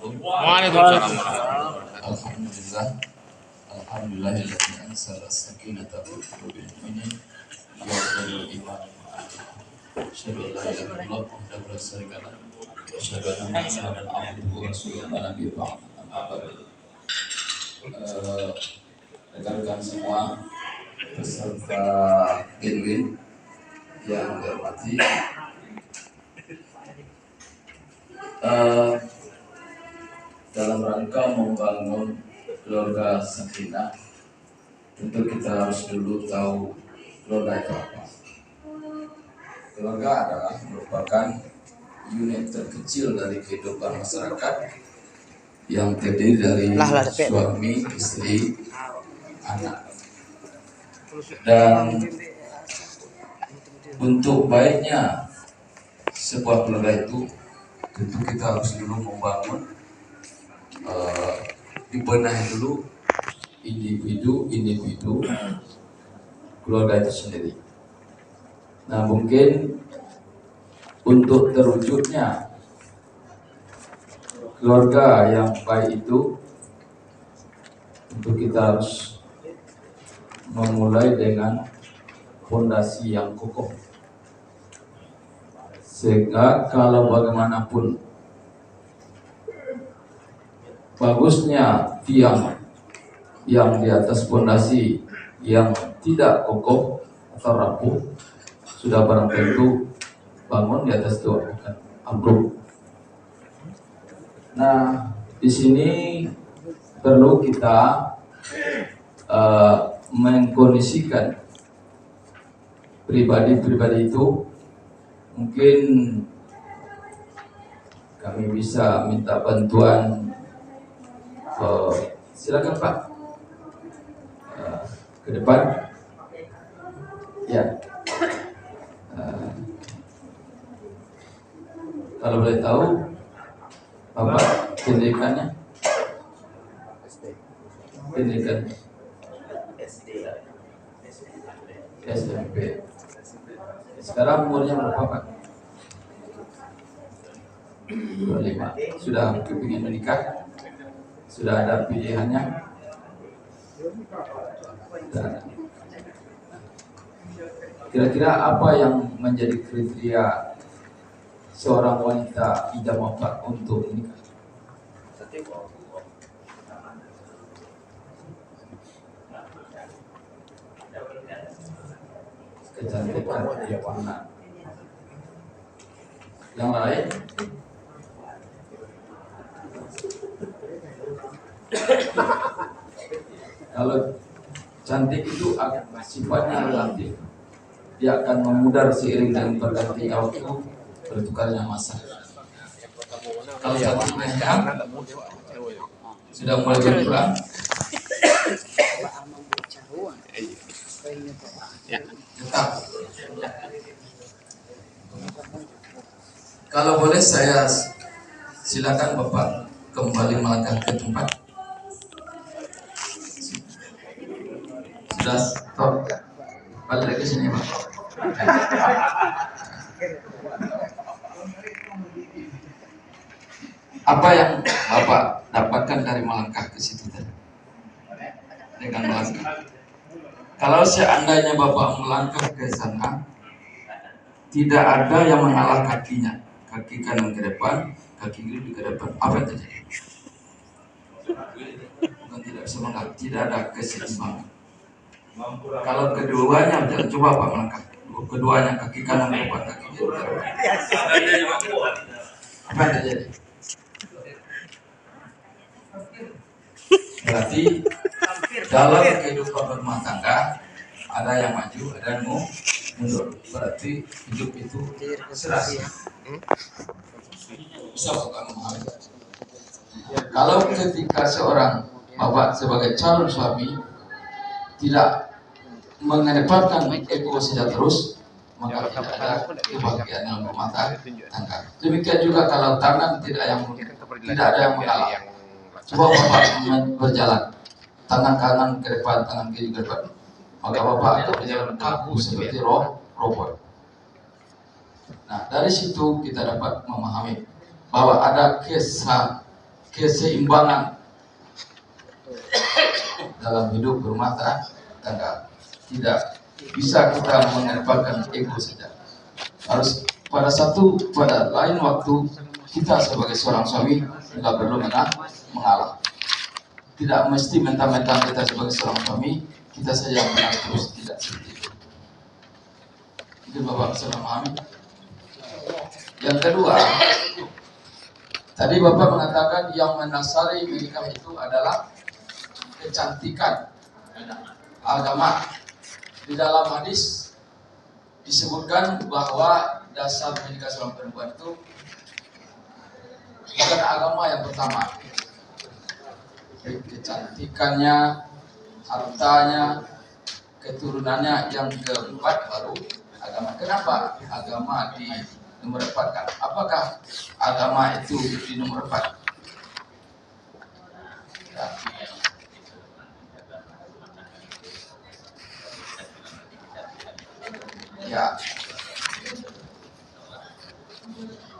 Waalaikumsalam warahmatullahi wabarakatuh. Alhamdulillahilladzi anzala sakinata fi qulubil mu'minin yazdadu iman. Asyhadu an la ilaha illallah wahdahu la syarika lah. Asyhadu anna Muhammadan abduhu wa rasuluhu la nabiyya ba'dahu. Amma ba'du. Rekan-rekan semua peserta Edwin yang dihormati, dalam rangka membangun keluarga sakinah, tentu kita harus dulu tahu keluarga itu apa. Keluarga adalah merupakan unit terkecil dari kehidupan masyarakat yang terdiri dari suami, istri, anak. Dan untuk baiknya sebuah keluarga itu, tentu kita harus dulu membangun, dibenahi dulu individu keluarga itu sendiri. Nah, mungkin untuk terwujudnya keluarga yang baik itu, tentu kita harus memulai dengan fondasi yang kokoh, sehingga kalau bagaimanapun bagusnya tiang yang di atas fondasi yang tidak kokoh atau rapuh, sudah barang tentu bangun di atas itu akan ambruk. Nah, di sini perlu kita mengkondisikan pribadi-pribadi itu. Mungkin kami bisa minta bantuan, silakan Pak, ke depan ya. Kalau boleh tahu Bapak pendidikannya? Pendidikan SMP. Sekarang umurnya berapa Pak? 25. Sudah kepingin menikah? Sudah ada pilihannya? Kira-kira apa yang menjadi kriteria seorang wanita idaman Pak untuk menikah? Kecantikan dia warna. Yang lain? Kalau cantik itu sifatnya relatif, dia akan memudar seiring dengan bergantinya waktu, bertukarnya masa. Kalau cantik mereka sudah mulai berkurang, tetap. Kalau boleh saya silakan Bapak kembali melangkah ke tempat. Sudah stop, balik ke sini Pak. Apa yang Bapak dapatkan dari melangkah ke situ tadi? Dengan melangkah. Kalau seandainya Bapak melangkah ke sana, tidak ada yang mengalah kakinya, kaki kanan ke depan, kaki kiri ke depan, apa yang terjadi? Bukan tidak bisa mengalah, tidak ada keseimbangan. Kalau keduanya, coba Pak melangkah, keduanya kaki kanan ke depan, kaki kiri ke depan, apa yang terjadi? Berarti dalam kehidupan berumah tangga ada yang maju, ada yang mundur. Berarti hidup itu serasi. Bisa bukan memahami? Kalau ketika seorang Bapak sebagai calon suami tidak mengedepankan ego saja terus, maka tidak ada kebahagiaan dalam rumah tangga. Demikian juga kalau tangan tidak ada yang mengalah. Coba Bapak berjalan, tangan kanan ke depan, tangan kiri ke depan, maka Bapak akan berjalan kaku seperti robot. Nah, dari situ kita dapat memahami bahwa ada keseimbangan dalam hidup berumah tangga. Tidak bisa kita mengedepankan ego saja. Harus pada lain waktu kita sebagai seorang suami tidak perlu mengalah. Tidak mesti mentang-mentang kita sebagai seorang suami kita saja yang menang terus, tidak seperti itu. Mungkin Bapak bisa memahami. Yang kedua, tadi Bapak mengatakan yang mendasari menikah itu adalah kecantikan agama. Di dalam hadis disebutkan bahwa dasar menikah seorang perempuan itu bukan agama yang pertama, kecantikannya, hartanya, keturunannya, yang keempat baru agama. Kenapa agama di nomor 4 kan? Apakah agama itu di nomor 4?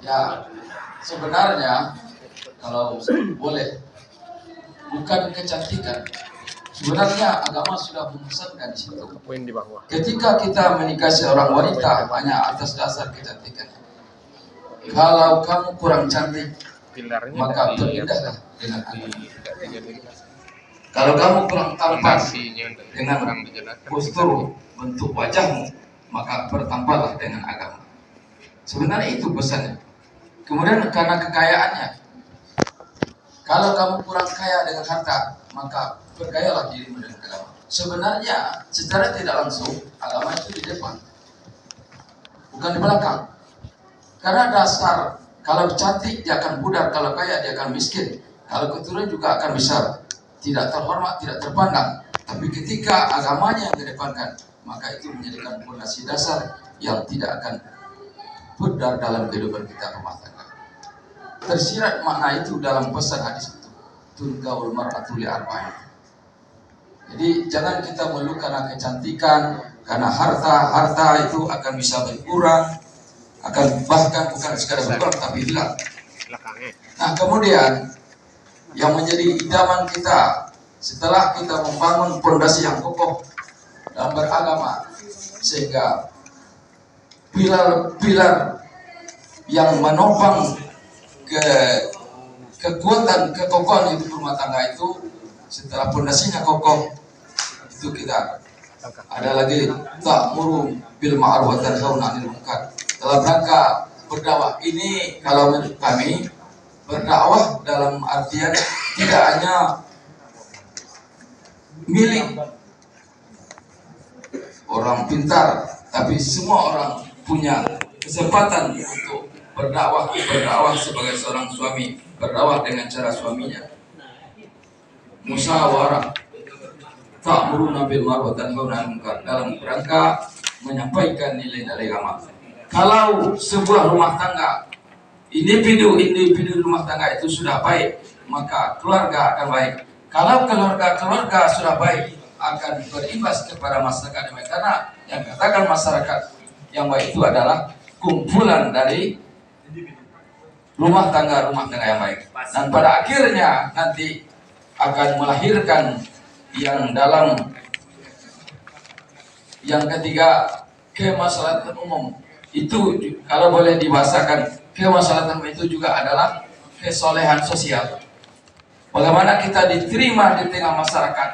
Ya, sebenarnya kalau boleh, bukan kecantikan. Sebenarnya agama sudah memesankan di situ. Ketika kita menikahi seorang wanita hanya atas dasar kecantikan. Kalau kamu kurang cantik, maka berpindahlah dengan agama. Kalau kamu kurang tampan dengan postur bentuk wajahmu, maka bertampaklah dengan agama. Sebenarnya itu pesannya. Kemudian karena kekayaannya, kalau kamu kurang kaya dengan harta, maka berkayalah dirimu dengan agama. Sebenarnya secara tidak langsung agama itu di depan, bukan di belakang. Karena dasar, kalau cantik dia akan pudar, kalau kaya dia akan miskin, kalau keturunan juga akan besar, tidak terhormat, tidak terpandang. Tapi ketika agamanya yang kedepankan, maka itu menjadikan fondasi dasar yang tidak akan pudar dalam kehidupan kita rumah tangga. Tersirat makna itu dalam pesan hadis itu, tunkaul mar'atu li arba'in. Jadi jangan kita melulu karena kecantikan, karena harta itu akan bisa berkurang, akan bahkan bukan sekadar berkurang tapi hilang. Nah kemudian yang menjadi idaman kita setelah kita membangun fondasi yang kokoh dalam beragama, sehingga pilar-pilar yang menopang kekuatan kekokohan hidup rumah tangga itu, setelah fondasinya kokoh, itu kita ada lagi ta'muru bil ma'ruf wa tanhauna 'anil munkar. Dalam rangka berdakwah ini, kalau menurut kami berdakwah dalam artian tidak hanya milik orang pintar, tapi semua orang punya kesempatan untuk berdakwah sebagai seorang suami, berdakwah dengan cara suaminya. Musyawarah, ta'muruna bil ma'ruf wa tanhauna 'anil munkar, dalam rangka menyampaikan nilai-nilai agama. Kalau sebuah rumah tangga, individu rumah tangga itu sudah baik, maka keluarga akan baik. Kalau keluarga sudah baik, akan berimbas kepada masyarakat yang baik. Karena yang katakan masyarakat yang baik itu adalah kumpulan dari rumah tangga yang baik. Dan pada akhirnya nanti akan melahirkan yang dalam yang ketiga, kemaslahatan umum. Itu kalau boleh dibahasakan, kemaslahatan itu juga adalah kesolehan sosial. Bagaimana kita diterima di tengah masyarakat,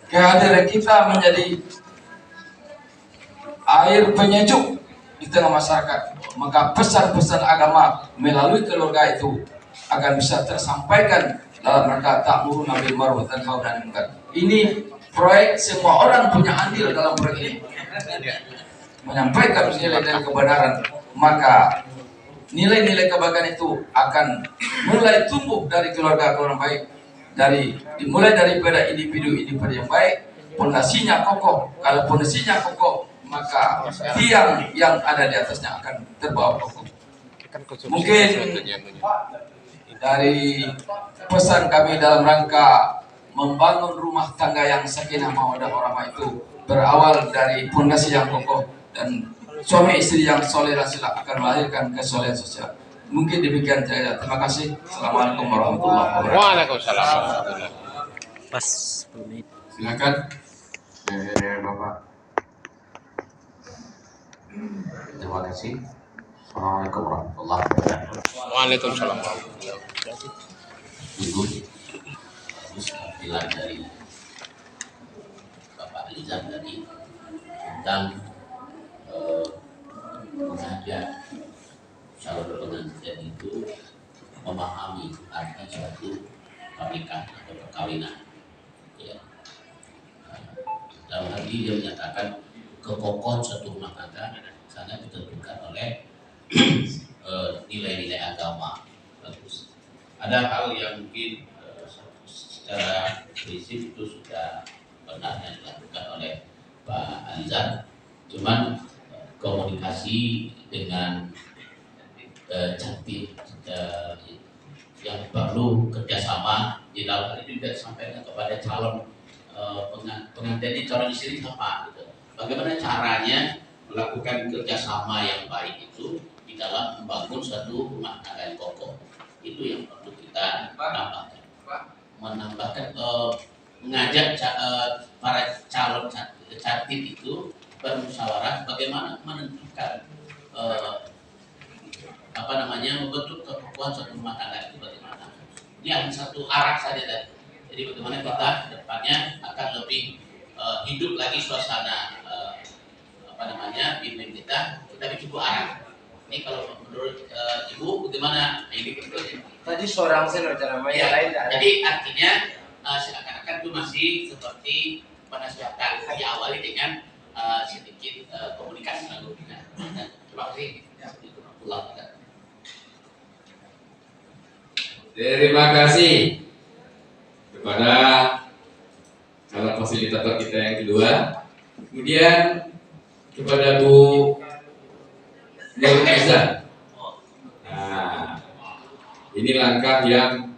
kehadiran kita menjadi air penyejuk di tengah masyarakat, maka pesan-pesan agama melalui keluarga itu akan bisa tersampaikan dalam rangka ta'muruna bil ma'ruf wa tanhauna 'anil munkar. Ini proyek, semua orang punya andil dalam proyek ini, menyampaikan nilai-nilai kebenaran, maka nilai-nilai kebaikan itu akan mulai tumbuh dari keluarga baik, dimulai daripada individu yang baik. Pondasinya kokoh. Kalau pondasinya kokoh, maka tiang yang ada di atasnya akan terbawa kokoh. Mungkin dari pesan kami dalam rangka membangun rumah tangga yang sakinah mawaddah warahmah itu berawal dari pondasi yang kokoh, dan suami istri yang soleh akan melahirkan kesolehan sosial. Mungkin demikian saja. Terima kasih. Assalamualaikum warahmatullahi wabarakatuh. Waalaikumsalam warahmatullahi. Pas 10 menit. Silakan. Bapak. Terima kasih. Assalamualaikum warahmatullahi wabarakatuh. Waalaikumsalam warahmatullahi wabarakatuh. Ibu, bagus tampilan dari Bapak Rizal tadi tentang mengajak calon pengantin itu memahami arti suatu pernikahan atau perkawinan. Ya. Dalam hal ini dia menyatakan kekokohan suatu rumah tangga sangat ditentukan oleh nilai-nilai agama. Bagus. Ada hal yang mungkin secara prinsip itu sudah pernah yang dilakukan oleh Pak Alizan, cuman komunikasi dengan cantik yang perlu kerjasama di dalam hal ini juga disampaikan kepada calon pengantin calon istri sama gitu. Bagaimana caranya melakukan kerjasama yang baik itu di dalam membangun suatu rumah tangga yang kokoh, itu yang perlu kita tambahkan. Menambahkan mengajak para calon cantik itu bermusyawarah bagaimana menentukan membentuk kekokohan suatu rumah tangga itu bagaimana. Ini hanya satu arah saja tadi. Jadi bagaimana kita depannya akan lebih hidup lagi suasana bimbing kita cukup arah. Ini kalau menurut Ibu bagaimana? Ini tadi seorang seno namanya lain. Jadi artinya seakan-akan itu masih seperti penasihatkan, diawali dengan sedikit komunikasi lalu. Terima kasih. Terima kasih kepada calon fasilitator kita yang kedua. Kemudian kepada Bu Nurul Izzah. Nah, ini langkah yang